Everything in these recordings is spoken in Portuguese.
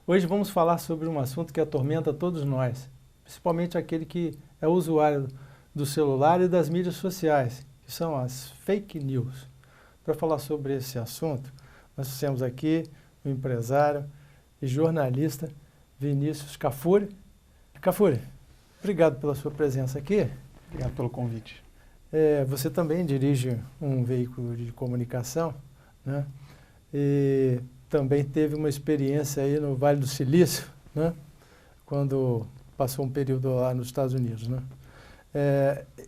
Hoje vamos falar sobre um assunto que atormenta todos nós, principalmente aquele que é usuário do celular e das mídias sociais, que são as fake news. Para falar sobre esse assunto, nós temos aqui o empresário e jornalista Vinícius Cafuri. Cafuri, obrigado pela sua presença aqui. Obrigado pelo convite. Você também dirige um veículo de comunicação, né? E também teve uma experiência aí no Vale do Silício, né? Quando passou um período lá nos Estados Unidos, né?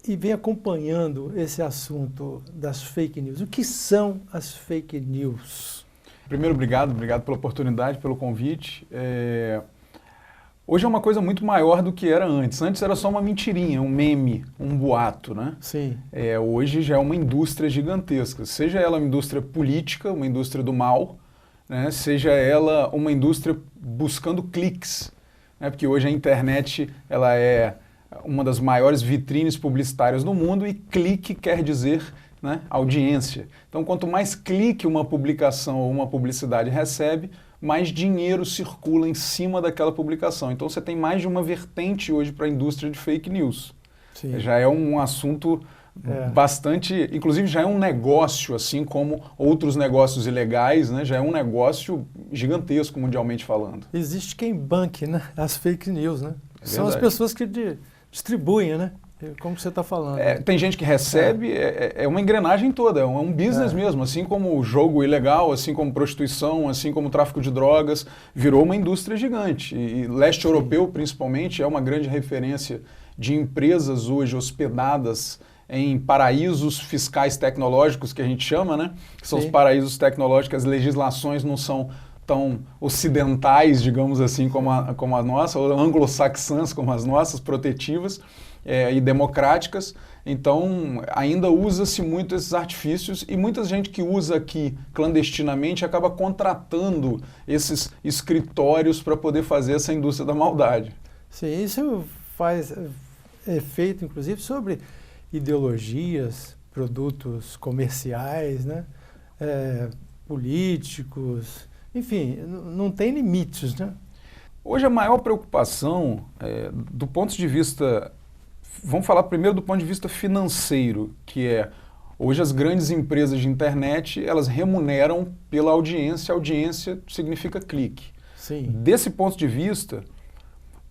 E vem acompanhando esse assunto das fake news. O que são as fake news? Primeiro, obrigado pela oportunidade, pelo convite. Hoje é uma coisa muito maior do que era antes. Antes era só uma mentirinha, um meme, um boato, né? Sim. Hoje já é uma indústria gigantesca. Seja ela uma indústria política, uma indústria do mal, né? Seja ela uma indústria buscando cliques, né? Porque hoje a internet ela é uma das maiores vitrines publicitárias do mundo e clique quer dizer, né, audiência. Então, quanto mais clique uma publicação ou uma publicidade recebe, mais dinheiro circula em cima daquela publicação. Então, você tem mais de uma vertente hoje para a indústria de fake news. Sim. Já é um assunto bastante... Inclusive, já é um negócio, assim como outros negócios ilegais, né? Já é um negócio gigantesco, mundialmente falando. Existe quem banque, né, as fake news, né? São as verdade. pessoas que distribuem, né? Como você está falando. Tem gente que recebe, é uma engrenagem toda, é um business mesmo, assim como o jogo ilegal, assim como prostituição, assim como o tráfico de drogas, virou uma indústria gigante. E leste europeu, principalmente, é uma grande referência de empresas hoje hospedadas em paraísos fiscais tecnológicos, que a gente chama, né? Que são os paraísos tecnológicos, as legislações não são tão ocidentais, digamos assim, como a nossa, ou anglo-saxãs como as nossas, protetivas e democráticas. Então, ainda usa-se muito esses artifícios e muita gente que usa aqui clandestinamente acaba contratando esses escritórios para poder fazer essa indústria da maldade. Sim, isso faz efeito, inclusive, sobre ideologias, produtos comerciais, né? Políticos, enfim, não tem limites, né? Hoje a maior preocupação, do ponto de vista, vamos falar primeiro do ponto de vista financeiro, que hoje as grandes empresas de internet, elas remuneram pela audiência significa clique. Sim. Desse ponto de vista,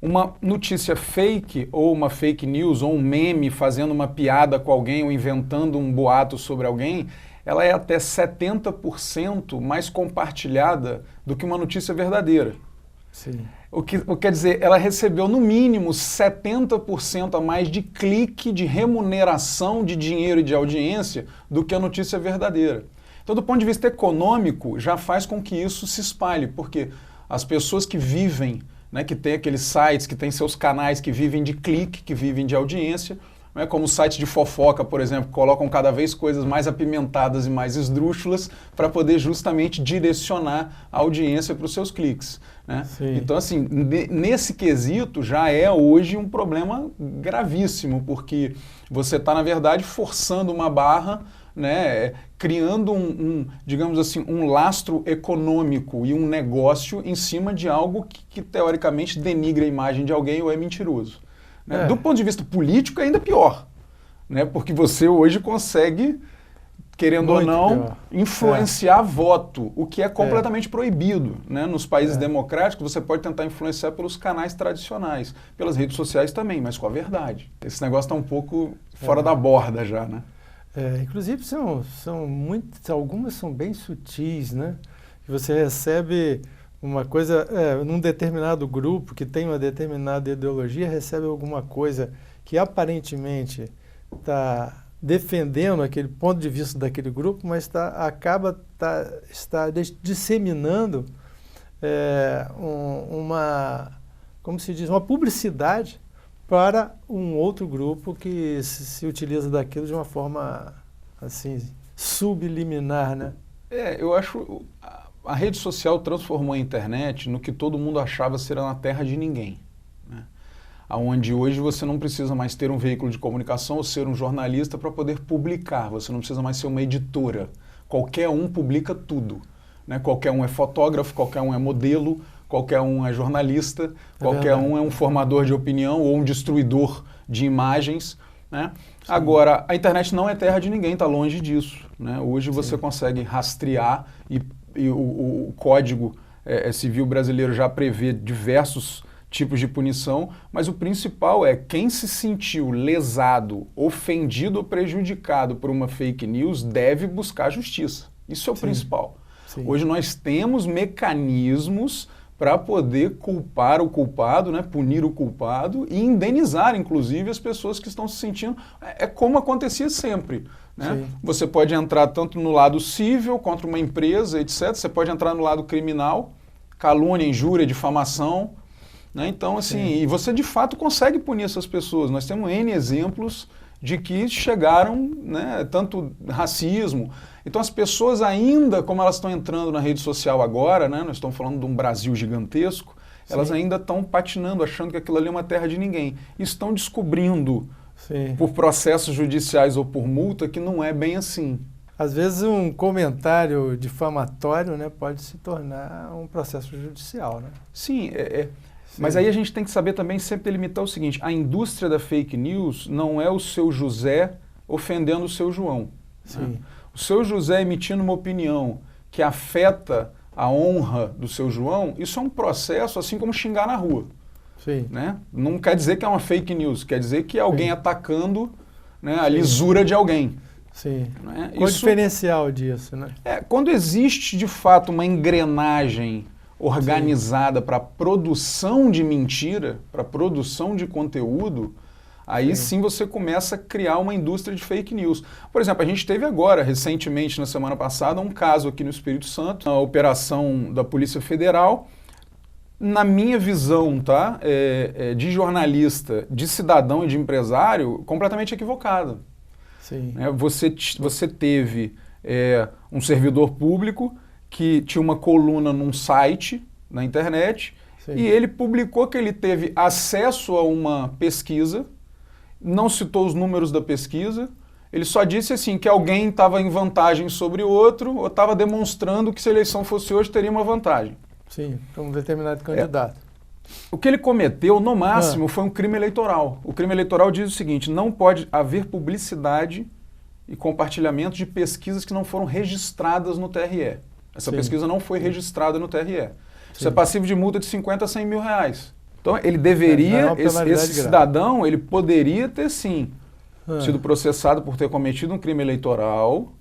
uma notícia fake ou uma fake news ou um meme fazendo uma piada com alguém ou inventando um boato sobre alguém, ela é até 70% mais compartilhada do que uma notícia verdadeira. Sim. O que quer dizer, ela recebeu no mínimo 70% a mais de clique, de remuneração de dinheiro e de audiência do que a notícia verdadeira. Então, do ponto de vista econômico, já faz com que isso se espalhe, porque as pessoas que vivem, né, que tem aqueles sites, que tem seus canais que vivem de clique, que vivem de audiência, né, como o site de fofoca, por exemplo, colocam cada vez coisas mais apimentadas e mais esdrúxulas para poder justamente direcionar a audiência para os seus cliques. Né? Então, assim, nesse quesito já é hoje um problema gravíssimo, porque você está, na verdade, forçando uma barra, né, criando digamos assim, um lastro econômico e um negócio em cima de algo que teoricamente denigra a imagem de alguém ou é mentiroso. Né? Do ponto de vista político é ainda pior, né? Porque você hoje consegue, querendo ou não, influenciar voto, o que é completamente proibido. Né? Nos países democráticos você pode tentar influenciar pelos canais tradicionais, pelas redes sociais também, mas com a verdade. Esse negócio está um pouco fora da borda já, né? Inclusive algumas são bem sutis, né? Que você recebe uma coisa, num determinado grupo que tem uma determinada ideologia, recebe alguma coisa que aparentemente está defendendo aquele ponto de vista daquele grupo, mas está disseminando como se diz, uma publicidade para um outro grupo que se utiliza daquilo de uma forma assim subliminar, né? Eu acho a rede social transformou a internet no que todo mundo achava ser na terra de ninguém, né? Onde hoje você não precisa mais ter um veículo de comunicação ou ser um jornalista para poder publicar, você não precisa mais ser uma editora. Qualquer um publica tudo, né? Qualquer um é fotógrafo, qualquer um é modelo, qualquer um é jornalista, qualquer um é um formador de opinião ou um destruidor de imagens, né? Agora, a internet não é terra de ninguém, está longe disso, né? Hoje você consegue rastrear e o Código Civil brasileiro já prevê diversos tipos de punição, mas o principal é quem se sentiu lesado, ofendido ou prejudicado por uma fake news deve buscar justiça. Isso é o principal. Hoje nós temos mecanismos para poder culpar o culpado, né, punir o culpado e indenizar, inclusive, as pessoas que estão se sentindo... É como acontecia sempre, né? Você pode entrar tanto no lado civil, contra uma empresa, etc. Você pode entrar no lado criminal, calúnia, injúria, difamação, né? Então, assim, e você de fato consegue punir essas pessoas. Nós temos N exemplos de que chegaram, né, tanto racismo. Então as pessoas ainda, como elas estão entrando na rede social agora, né, nós estamos falando de um Brasil gigantesco, elas ainda estão patinando, achando que aquilo ali é uma terra de ninguém. E estão descobrindo, por processos judiciais ou por multa, que não é bem assim. Às vezes um comentário difamatório, né, pode se tornar um processo judicial, né? Sim, mas aí a gente tem que saber também sempre delimitar o seguinte, a indústria da fake news não é o seu José ofendendo o seu João. Né? O seu José emitindo uma opinião que afeta a honra do seu João, isso é um processo assim como xingar na rua. Né? Não quer dizer que é uma fake news, quer dizer que é alguém atacando, né, a lisura de alguém. Né? Qual o diferencial disso? Né? Quando existe de fato uma engrenagem organizada para produção de mentira, para produção de conteúdo, aí sim você começa a criar uma indústria de fake news. Por exemplo, a gente teve agora, recentemente, na semana passada, um caso aqui no Espírito Santo, uma operação da Polícia Federal. Na minha visão, tá, de jornalista, de cidadão e de empresário, completamente equivocada. Você teve um servidor público que tinha uma coluna num site, na internet, e ele publicou que ele teve acesso a uma pesquisa, não citou os números da pesquisa, ele só disse assim que alguém estava em vantagem sobre o outro, ou estava demonstrando que se a eleição fosse hoje teria uma vantagem. Para um determinado candidato. O que ele cometeu, no máximo, foi um crime eleitoral. O crime eleitoral diz o seguinte, não pode haver publicidade e compartilhamento de pesquisas que não foram registradas no TRE. Essa pesquisa não foi registrada no TRE. Isso é passivo de multa de 50 a 100 mil reais. Então ele deveria, esse cidadão, ele poderia ter sim sido processado por ter cometido um crime eleitoral,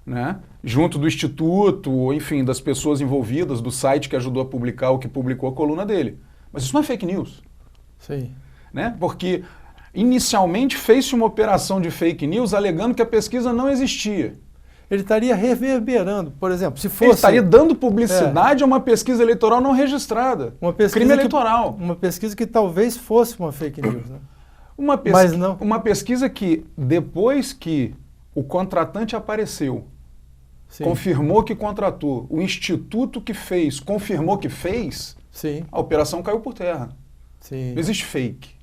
né, junto do instituto, ou enfim, das pessoas envolvidas, do site que ajudou a publicar ou que publicou a coluna dele. Mas isso não é fake news. Né? Porque inicialmente fez-se uma operação de fake news alegando que a pesquisa não existia. Ele estaria reverberando, por exemplo, se fosse... Ele estaria dando publicidade a uma pesquisa eleitoral não registrada. Crime eleitoral. Uma pesquisa que talvez fosse uma fake news, né? Mas não. Uma pesquisa que, depois que o contratante apareceu, confirmou que contratou, o instituto que fez confirmou que fez, a operação caiu por terra. Não existe fake.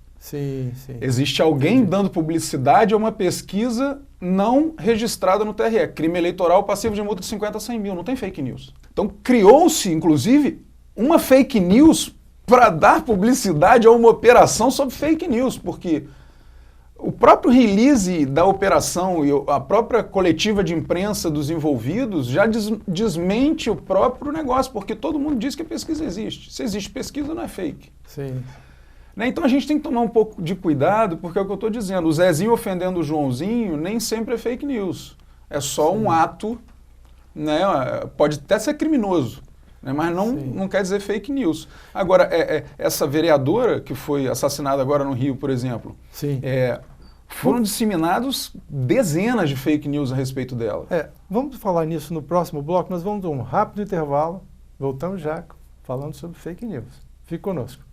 Existe alguém dando publicidade a uma pesquisa não registrada no TRE. Crime eleitoral passivo de multa de 50 a 100 mil. Não tem fake news. Então criou-se, inclusive, uma fake news para dar publicidade a uma operação sobre fake news, porque o próprio release da operação e a própria coletiva de imprensa dos envolvidos já desmente o próprio negócio, porque todo mundo diz que a pesquisa existe. Se existe pesquisa, não é fake. Então a gente tem que tomar um pouco de cuidado, porque é o que eu estou dizendo, o Zezinho ofendendo o Joãozinho nem sempre é fake news. É só um ato, né, pode até ser criminoso, né, mas não quer dizer fake news. Agora, essa vereadora que foi assassinada agora no Rio, por exemplo, foram disseminados dezenas de fake news a respeito dela. Vamos falar nisso no próximo bloco, nós vamos dar um rápido intervalo, voltamos já falando sobre fake news. Fique conosco.